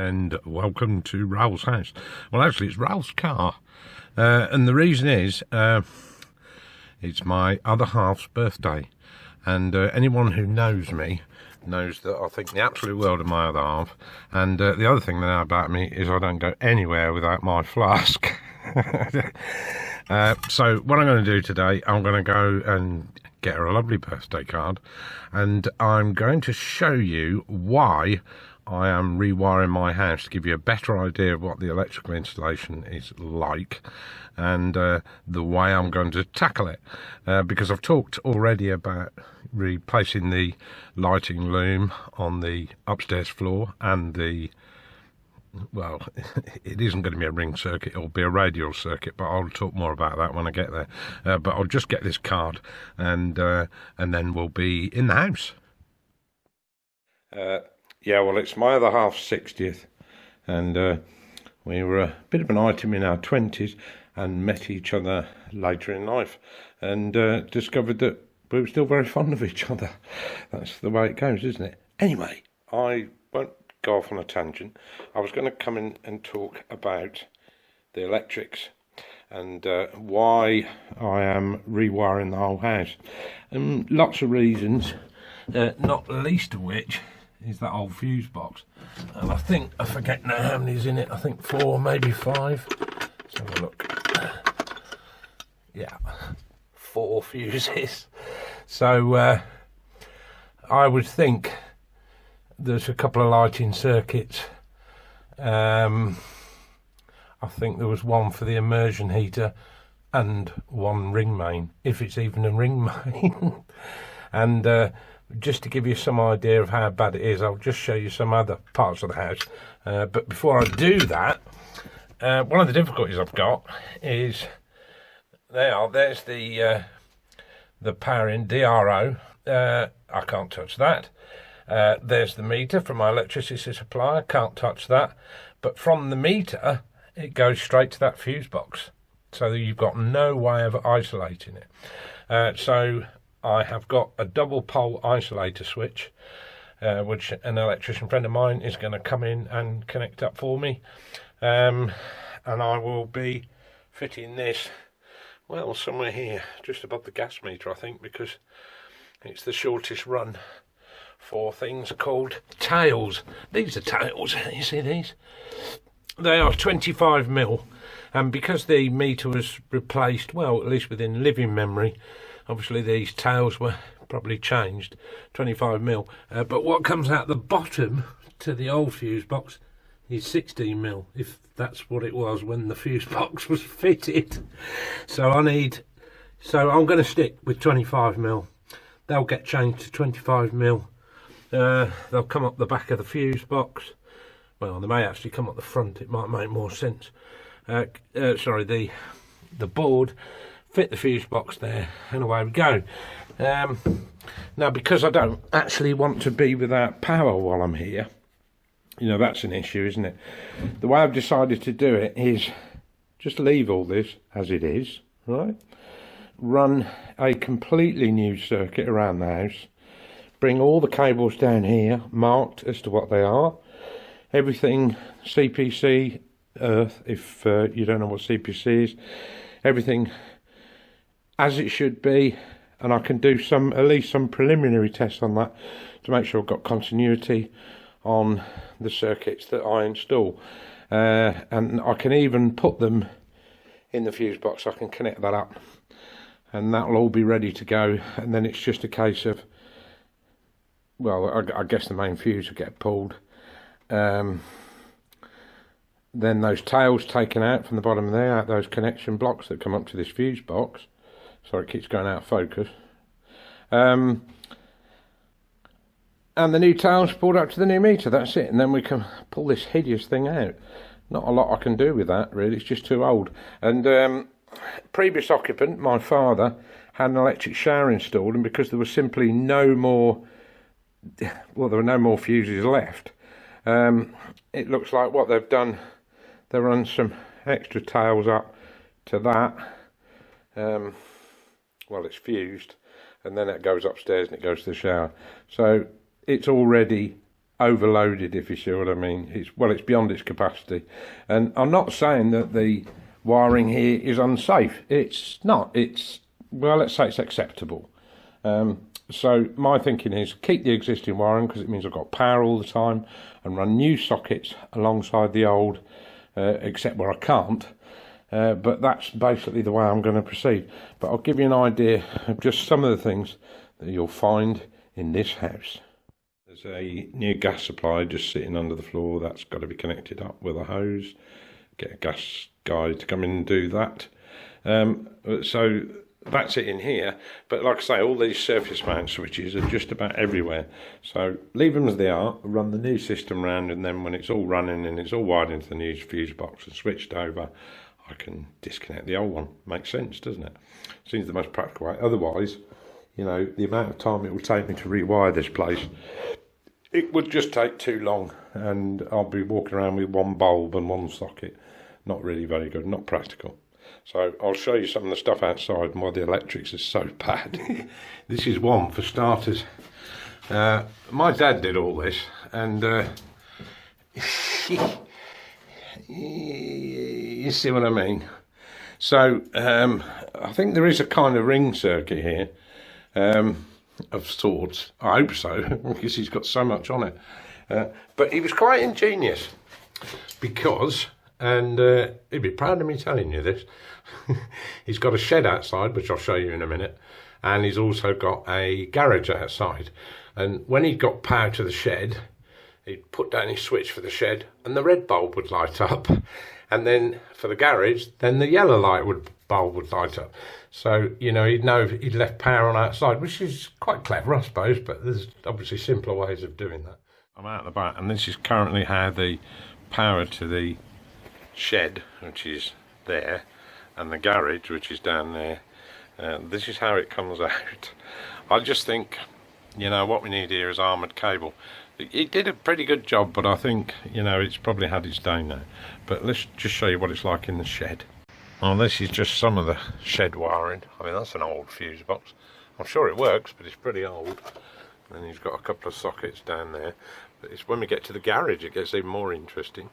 And welcome to Raoul's house. Well, actually, it's Raoul's car, and the reason is it's my other half's birthday, and anyone who knows me knows that I think the absolute world of my other half. And the other thing they know about me is I don't go anywhere without my flask. So what I'm going to do today, I'm going to go and get her a lovely birthday card, and I'm going to show you why I am rewiring my house to give you a better idea of what the electrical installation is like, and the way I'm going to tackle it, because I've talked already about replacing the lighting loom on the upstairs floor, and well, it isn't going to be a ring circuit, it'll be a radial circuit, but I'll talk more about that when I get there. But I'll just get this card, and then we'll be in the house. Yeah, well, it's my other half's 60th, and we were a bit of an item in our 20s and met each other later in life, and discovered that we were still very fond of each other. That's the way it goes, isn't it? Anyway, I won't go off on a tangent. I was going to come in and talk about the electrics and why I am rewiring the whole house. Lots of reasons, not least of which is that old fuse box, and I think, I forget now how many's in it, I think 4, maybe 5. Let's have a look. Yeah, 4 fuses. So I would think there's a couple of lighting circuits. I think there was one for the immersion heater and one ring main, if it's even a ring main. And just to give you some idea of how bad it is, I'll just show you some other parts of the house. But before I do that, one of the difficulties I've got is there's the powering DRO. I can't touch that. There's the meter from my electricity supplier, can't touch that. But from the meter, it goes straight to that fuse box, so you've got no way of isolating it. So I have got a double pole isolator switch, which an electrician friend of mine is going to come in and connect up for me, and I will be fitting this, well, somewhere here, just above the gas meter, I think, because it's the shortest run for things called tails. These are tails, you see these? They are 25mm, and because the meter was replaced, well, at least within living memory, obviously these tails were probably changed, 25mm, but what comes out the bottom to the old fuse box is 16mm, if that's what it was when the fuse box was fitted. So I'm going to stick with 25mm. They'll get changed to 25mm. They'll come up the back of the fuse box. Well, they may actually come up the front, it might make more sense. Sorry, the board, fit the fuse box there, and away we go. Now, because I don't actually want to be without power while I'm here, you know, that's an issue, isn't it? The way I've decided to do it is just leave all this as it is, right? Run a completely new circuit around the house, bring all the cables down here, marked as to what they are, everything CPC, earth, if you don't know what CPC is, everything as it should be, and I can do at least some preliminary tests on that to make sure I've got continuity on the circuits that I install, and I can even put them in the fuse box. I can connect that up, and that'll all be ready to go, and then it's just a case of, well, I guess the main fuse will get pulled, then those tails taken out from the bottom of there, out those connection blocks that come up to this fuse box. Sorry, it keeps going out of focus. And the new tails pulled up to the new meter, that's it. And then we can pull this hideous thing out. Not a lot I can do with that, really, it's just too old. And previous occupant, my father, had an electric shower installed, and because there was simply no more, well, there were no more fuses left, it looks like what they've done, they run some extra tails up to that. Well, it's fused, and then it goes upstairs and it goes to the shower. So it's already overloaded, if you see what I mean. It's beyond its capacity. And I'm not saying that the wiring here is unsafe. It's not. Well, let's say it's acceptable. So my thinking is keep the existing wiring, because it means I've got power all the time, and run new sockets alongside the old, except where I can't. But that's basically the way I'm going to proceed. But I'll give you an idea of just some of the things that you'll find in this house. There's a new gas supply just sitting under the floor. That's got to be connected up with a hose. Get a gas guy to come in and do that. So that's it in here. But like I say, all these surface mount switches are just about everywhere. So leave them as they are, run the new system round, and then when it's all running and it's all wired into the new fuse box and switched over, I can disconnect the old one. Makes sense, doesn't it? Seems the most practical way. Otherwise, you know, the amount of time it will take me to rewire this place, it would just take too long, and I'll be walking around with one bulb and one socket. Not really very good, not practical. So I'll show you some of the stuff outside and why the electrics is so bad. This is one for starters. My dad did all this, and you see what I mean. So I think there is a kind of ring circuit here, of sorts. I hope so, because he's got so much on it. But he was quite ingenious, because, and he'd be proud of me telling you this, he's got a shed outside, which I'll show you in a minute, and he's also got a garage outside. And when he got power to the shed, he'd put down his switch for the shed and the red bulb would light up, and then for the garage, then the yellow bulb would light up. So, you know, he'd know he'd left power on outside, which is quite clever, I suppose, but there's obviously simpler ways of doing that. I'm out the back, and this is currently how the power to the shed, which is there, and the garage, which is down there, this is how it comes out. I just think, you know, what we need here is armoured cable. It did a pretty good job, but I think, you know, it's probably had its day now. But let's just show you what it's like in the shed. Well, this is just some of the shed wiring. I mean, that's an old fuse box. I'm sure it works, but it's pretty old. And he's got a couple of sockets down there. But it's when we get to the garage it gets even more interesting.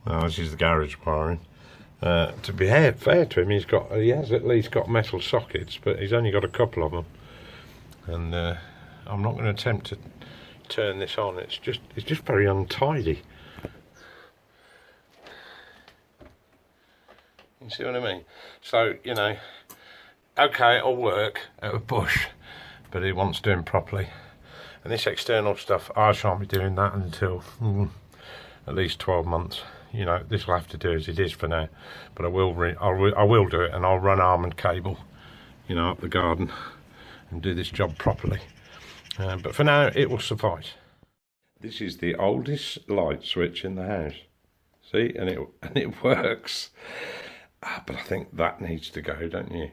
Now, this is the garage wiring. To be fair to him, he has at least got metal sockets, but he's only got a couple of them. And I'm not going to attempt to turn this on. It's just very untidy. You see what I mean? So, you know, okay, it'll work at a push, but he wants doing properly. And this external stuff, I shan't be doing that until at least 12 months. You know, this will have to do as it is for now, but I will do it, and I'll run armoured cable, you know, up the garden and do this job properly. But for now, it will suffice. This is the oldest light switch in the house. See, and it works. But I think that needs to go, don't you?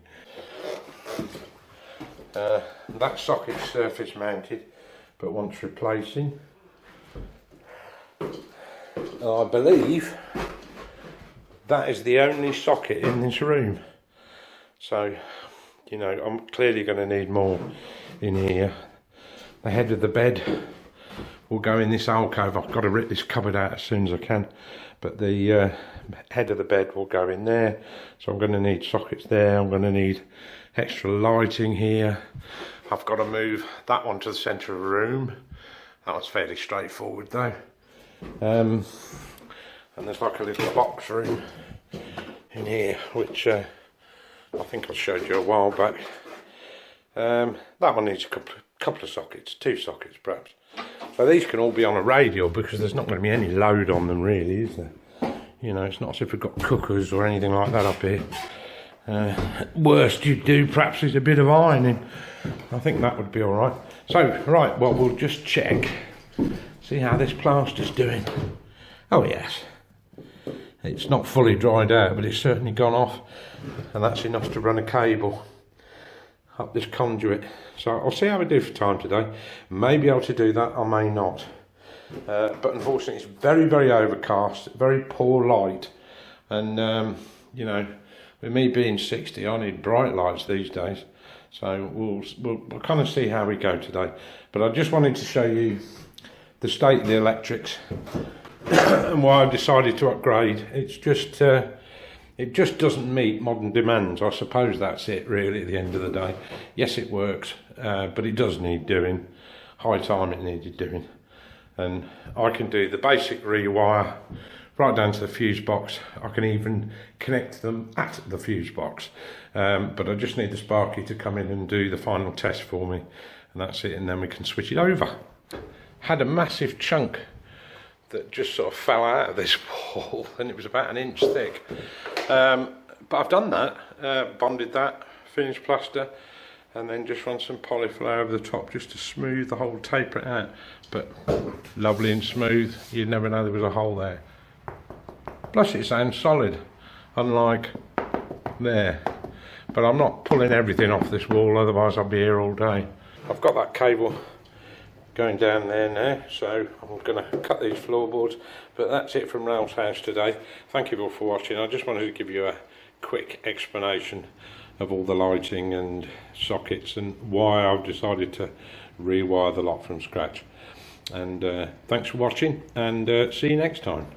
That socket's surface mounted, but wants replacing. I believe that is the only socket in this room. So, you know, I'm clearly going to need more in here. The head of the bed will go in this alcove. I've got to rip this cupboard out as soon as I can. But the head of the bed will go in there. So I'm going to need sockets there. I'm going to need extra lighting here. I've got to move that one to the centre of the room. That one's fairly straightforward though. And there's like a little box room in here, which I think I showed you a while back. That one needs a couple of sockets, 2 sockets perhaps. So these can all be on a radial, because there's not going to be any load on them really, is there? You know, it's not as if we've got cookers or anything like that up here. Worst you'd do perhaps is a bit of ironing. I think that would be alright. So, right, well, we'll just check, see how this plaster's doing. Oh yes, it's not fully dried out, but it's certainly gone off, and that's enough to run a cable up this conduit. So I'll see how we do for time today. May be able to do that, I may not. But unfortunately it's very, very overcast, very poor light, and you know, with me being 60, I need bright lights these days. So we'll kind of see how we go today. But I just wanted to show you the state of the electrics and why I've decided to upgrade. It's just it just doesn't meet modern demands. I suppose that's it really at the end of the day. Yes, it works, but it does need doing. High time it needed doing. And I can do the basic rewire right down to the fuse box. I can even connect them at the fuse box, but I just need the Sparky to come in and do the final test for me, and that's it, and then we can switch it over. Had a massive chunk that just sort of fell out of this wall, and it was about 1 inch thick, but I've done that, bonded that, finished plaster, and then just run some polyflow over the top just to smooth the hole, taper it out. But lovely and smooth, you'd never know there was a hole there. Plus it sounds solid, unlike there. But I'm not pulling everything off this wall, otherwise I'll be here all day. I've got that cable going down there now, so I'm going to cut these floorboards. But that's it from Rail's house today. Thank you all for watching. I just wanted to give you a quick explanation of all the lighting and sockets and why I've decided to rewire the lot from scratch. And thanks for watching, and see you next time.